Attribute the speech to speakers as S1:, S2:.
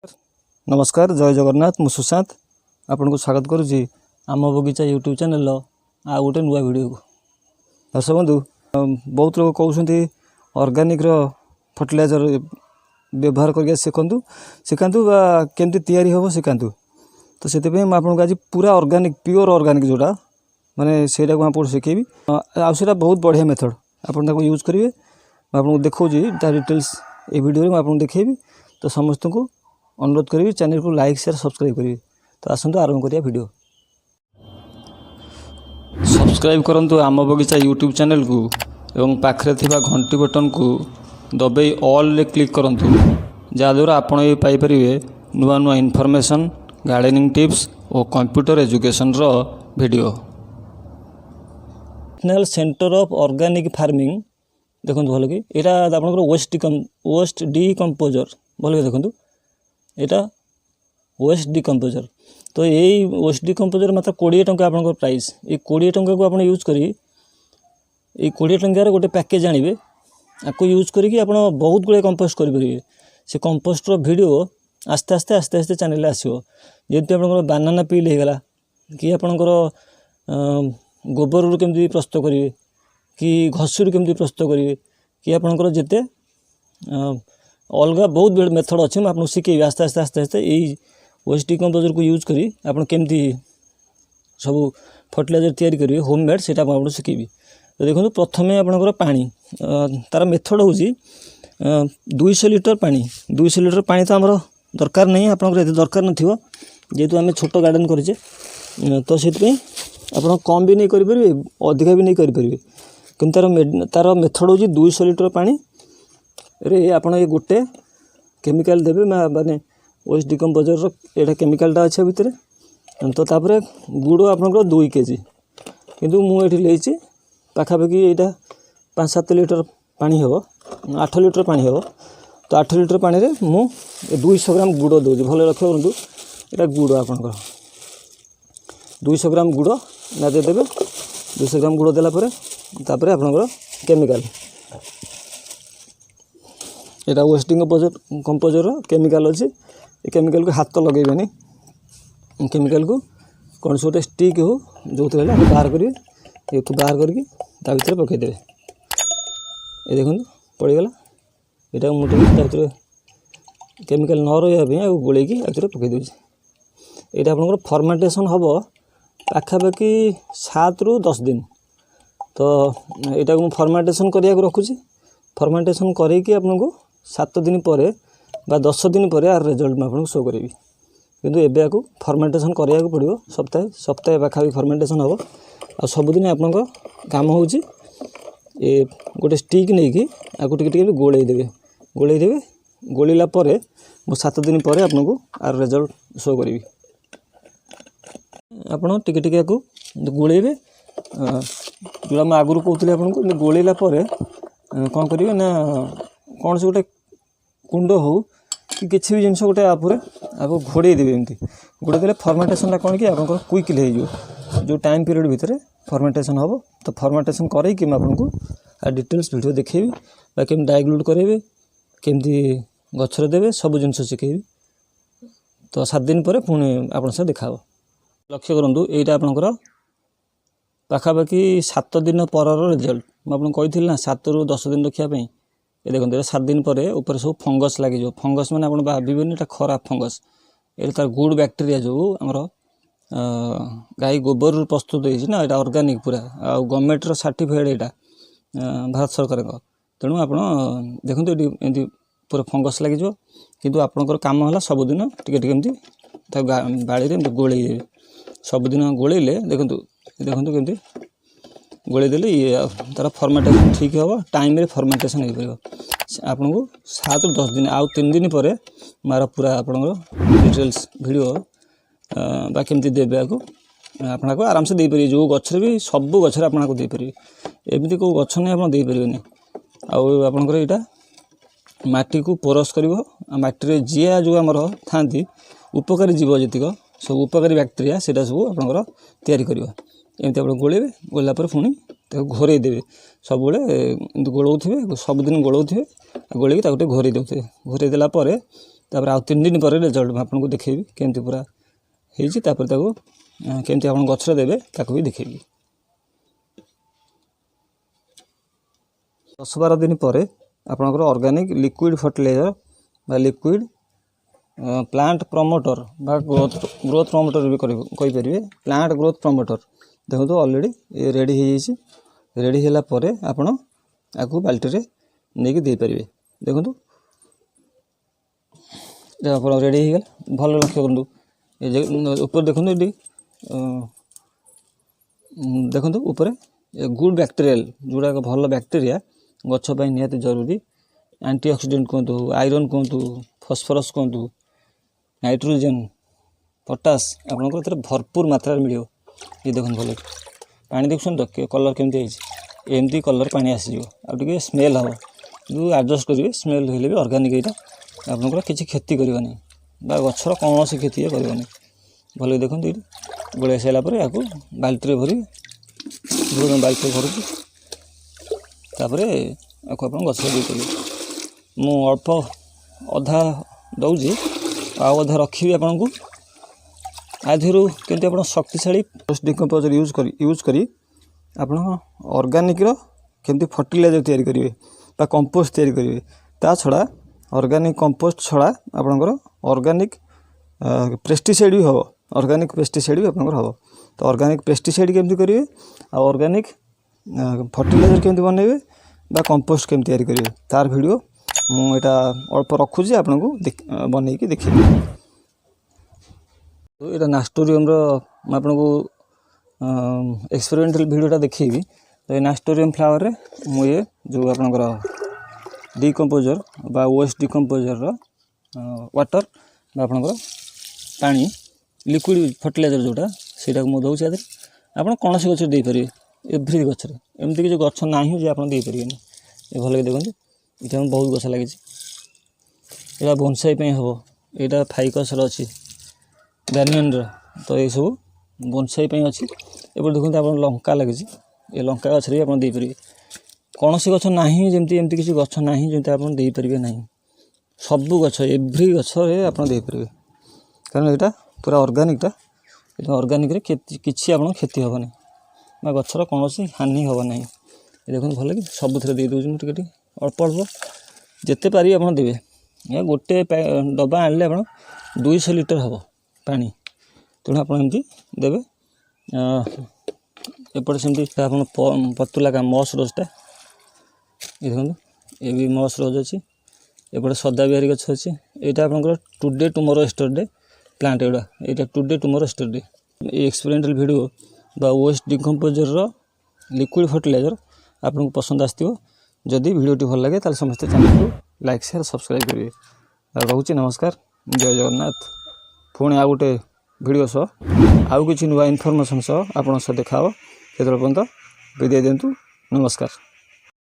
S1: नमस्कार जय जगन्नाथ मु सुशांत आपन को स्वागत करुच्ची आम बगीचा यूट्यूब चैनल आ गोटे नुआ वीडियो को दर्शक बंधु बहुत लोग कहते ऑर्गेनिक फर्टिलाइजर व्यवहार करके शिखातु केमती तैयारी हम शिखातु तो से आपको आज पूरा ऑर्गेनिक प्योर ऑर्गेनिक जोड़ा माने सेटा को आप शिखेबी आसा बहुत बढ़िया मेथड आपको यूज करेंगे आपको देखा डिटेल्स ये वीडियो में आपको देखेबी तो समस्त को अनुरोध करी चैनल को लाइक शेयर सब्सक्राइब करी तो आसतु आरंभ करिया वीडियो सब्सक्राइब करंतु आम बगीचा यूट्यूब चैनल को एवं पाखरे थिबा घंटी बटन को दबाई ऑल रे क्लिक करंतु जहाँद्वारा आपण ये पाइपर नुआ नुआ इनफॉरमेशन गार्डनिंग टिप्स और कंप्यूटर एजुकेशन रो video national centre of organic farming देखो भल कि यहाँ आपंकर वेस्ट डिकम्पोजर भल देखो यहाँ वेस्ट डिकम्पोजर तो यही वेस्ट डिकम्पोजर मात्र 20 टंका आपंकर प्राइस ये 20 टंका को आप यूज करी 20 टंकार गोटे पैकेज आनिबे आपको यूज करी आप बहुत गुड़े कंपोस्ट करेंगे से कंपोस्टर वीडियो आस्ते आस्ते आस्ते आस्ते चैनल आसो जेमती आप बानाना पिल होगा कि आपंकर गोबर केमती प्रस्तुत करेंगे कि घसी केमती प्रस्तुत करेंगे कि आपंकर जिते अलग बहुत मेथड अच्छे मुझे आपको शिखेबी आस्ते आस्ते आस्ते आस्ते यही वेस्ट डिकम्पोजर को यूज करी आप केमती सब फर्टिलाइजर तैयारी करेंगे होममेड से आपको शिखेबी तो देखो प्रथम आपंकर पानी तार मेथड हूँ 200 लिटर पानी 200 लिटर पानी तो आमर दरकार नहीं आपंकर ये दरकार नथिबो जेहेतु आम छोट गार्डन करेचे तो से आप कम भी नहीं करेंगे अधिका भी नहीं करेंगे कि तार मेथड हूँ 200 लिटर पानी रे आपन ये गोटे केमिकल देवे माने वेस्ट डिकम्पोजर एटा केमिकलटा अच्छे भितर तो तापर गुड़ आपंकर 2 kg किंतु मुझे लेची पाखापाखि यहाँ 5-7 लिटर पानी हम 8 लिटर पानी हम तो 8 लिटर पानी रे मु 200 ग्राम गुड़ दूसरी भले लक्ष्य करूँ यहाँ गुड़ आपंकर 200 ग्राम गुड़ ना देदेवे 200 ग्राम गुड़ देलापर आपंकर केमिकल यहाँ वेस्ट कंपोजर केमिकल अच्छे ये केमिकल को हाथ लगेबे केमिकल को कौन से गोटे स्टिक हो जो थे बाहर करेंगे ये बाहर करके भर पकईदे ये देखो पड़गला यहाँ मुझे केमिकल न रही गोल पकई दूसरी यहाँ आपंकर फर्मेंटेशन हम पाखापाखि 7 ରୁ 10 दिन तो यहाँ मुझे फर्मेंटेशन करने रखुची फर्मेंटेशन करके आपको 7 दिन पर 10 दिन पर यार रिजल्ट आपको शो करी किंतु एबे आपको फर्मेंटेशन करा पड़ो सप्ताहे सप्ताहे पाखापाखि फर्मेंटेशन हम आ सबुदिन आपंकर काम हो गोटे स्टिक नहीं कि आपको टिके गोलैदेवे गोलैला मु 7 दिन पर आपको आर रिजल्ट शो करी आपड़ टिके गोलैबे जो मैं आगुरी कहते आपको गोलैला कौन करेंगे ना कौन से गोटे कुंड हो कि किसी भी जिनस गोटे आपको घोड़े देवे एमती घोड़े देले फर्मेंटेशन कौन कि आप क्विकली हो जो टाइम पीरियड भितर फर्मेंटेशन हम तो फर्मेंटेशन करके आपको डिटेल्स वीडियो देखेबी केम डाइल्यूट करेंगे केमती गचर देवे सब जिन शिखेबी तो 7 दिन पर पुणी आप देखा लक्ष्य करूँ यहाँ आपंकर पाखापाखि 7 दिन पर रिजल्ट मुझे कही ना 7 ରୁ 10 दिन रखापी ये देखते 7 दिन पर ऊपर सब फंगस लगे फंगस मैंने आप भावेनि खराब फंगस ये तार गुड बैक्टेरिया जो आमर गाई गोबर प्रस्तुत होना यहाँ ऑर्गेनिक पूरा आ गवर्नमेंट सर्टिफाइड यहाँ भारत सरकार तेणु आप देखते ये पूरा फंगस लगे किंतु आपंकर काम है सबुदिन टे बाड़ी में गोलैदेवे सबुदिन गोलैले देखो केमती गोलैदेले ये तार फर्मेंटेशन ठीक हम टाइम फर्मेंटेशन हो पार आपको 7 ରୁ 10 दिन आउ 3 दिन पर मार पूरा आपंकर डिटेल्स वीडियो केमती देवे आपको आराम से दे पारे जो गचर भी सब गचर आपको दे पारे एमती को गच नहीं आप देपारे आपंकर यहाँ माटी को पोरस कर माटी जिया जो आमर था उपकारी जीव जीक सब उपकारी बैक्टेरिया से सब आपंकर तैयारी कर एमती आप गोलैबे गोला पुणी घोरे देवे सब गोलौथे सबुदिन गोलौथे गोल घोरे देते घोरे देला तापर आउ 3 दिन पर रिजल्ट आपको देखी केमती पूरा हो केमती आप गचर देवे ताकू भी देखी 10-12 दिन पर आपंकर ऑर्गेनिक लिक्विड फर्टिलाइजर बा लिक्विड प्लांट प्रमोटर बा ग्रोथ प्रमोटर भी कहींपर प्लांट ग्रोथ प्रमोटर देखो ऑलरेडी ये रेडी हो रेडी होला परे आपण आपको बाल्टी रे नहीं दे पारे देखो रेडी हो गला भल लक्ष्य करूँ ये ऊपर देखो ये देखो ऊपर गुड बैक्टेरियल जोड़ा भल बैक्टेरिया गछपाई निहाती जरूरी एंटीऑक्सीडेंट कहतु आयरन कहतु फॉस्फोरस कहतु नाइट्रोजन पोटास आपंकर भरपूर मात्रा मिल ये देख भले पानी देखुन तो कलर केमती एमती कलर पानी आसीज आगे स्मेल हम जो एडजस्ट करेंगे स्मेल हेल्ले भी ऑर्गेनिक यहाँ आपंकर किसी क्षति करवानी गचर कौन से क्षति करवानी भले देखो ये गोलिया सारापर या बाल्टी भरी बाल्टी भर तापर आप गच देपारे मु अल्प अधा दौजी अधा रखी आपन को आधर केमती आप शक्तिशाली पोस्ट डिकम्पोजर यूज करी आप ऑर्गेनिक केमती फर्टिलाइजर तैयारी करेंगे कंपोस्ट तैयारी करेंगे ता छड़ा ऑर्गेनिक कंपोस्ट छड़ा आपंकर ऑर्गेनिक पेस्टिसाइड भी हम ऑर्गेनिक पेस्टिसाइड भी आपंकर हम तो ऑर्गेनिक पेस्टिसाइड केमती करेंगे आ ऑर्गेनिक फर्टिलाइजर केमती बनइबे बा कंपोस्ट केमती तैयारी करेंगे तार वीडियो मुझा अल्प रखुची आपन को बनई की देखिए तो ये नास्टोरियम आपन को एक्सपेरिमेंटल वीडियोटा देखी तो ये नास्टोरियम फ्लावर रे मुझे जो आपनकर डिकम्पोजर बा वेस्ट डिकम्पोजर वाटर बा आपनकर पानी लिक्विड फर्टिलाइजर जोटा सेटा को मुझे दूसरे आप कौन से गच दे पारे एव्री गचर एमती किसी गच ना जो आप दे पारे ये भल देखते ये बहुत गछ लगी यहाँ बोनसाई हम यहाँ फाइकस अच्छी बैनियन तो ये सब बोनसाई अच्छी एपटे देखते आप लंका लगी ये लंका गच भी आप देपारे कौन से गछ ना जमी एमती किसी गछ ना जमी आप देपारे ना सबू गछ एव्री गछ आप देपारे कारण यहाँ पूरा ऑर्गेनिकटा ये ऑर्गेनिक किसी आप क्षति हेनी गचर कौन हानि हम ना देखो भल कि सबुथ दे दूँ टे अल्प अल्प जिते पारि आप देवे या गोटे डब्बा आनले आप 200 लिटर हम पानी तेणु आप देवे एपटे सेमती आप पतुला का मस रोजटा ये देखो ये भी मस रोज अच्छी एपटे सदा बिहारी गछ अच्छी यहाँ आपंकर टुडे टुमरो एस्टरडे प्लांट एटा यहाँ टुडे टुमरो एस्टरडे ये एक्सपेरिमेंटल वीडियो बा वेस्ट डिकम्पोजर लिक्विड फर्टिलाइजर आपको पसंद आसो जदि वीडियोटी भल लगे ताले समस्त चैनल को लाइक शेयर सब्सक्राइब करेंगे रोचे नमस्कार जय जगन्नाथ पुणी आ गोटे वीडियो सह आउ किसी नुआ इनफॉरमेशन सह आप देखा से पर्यंत विदाय दिंतु नमस्कार।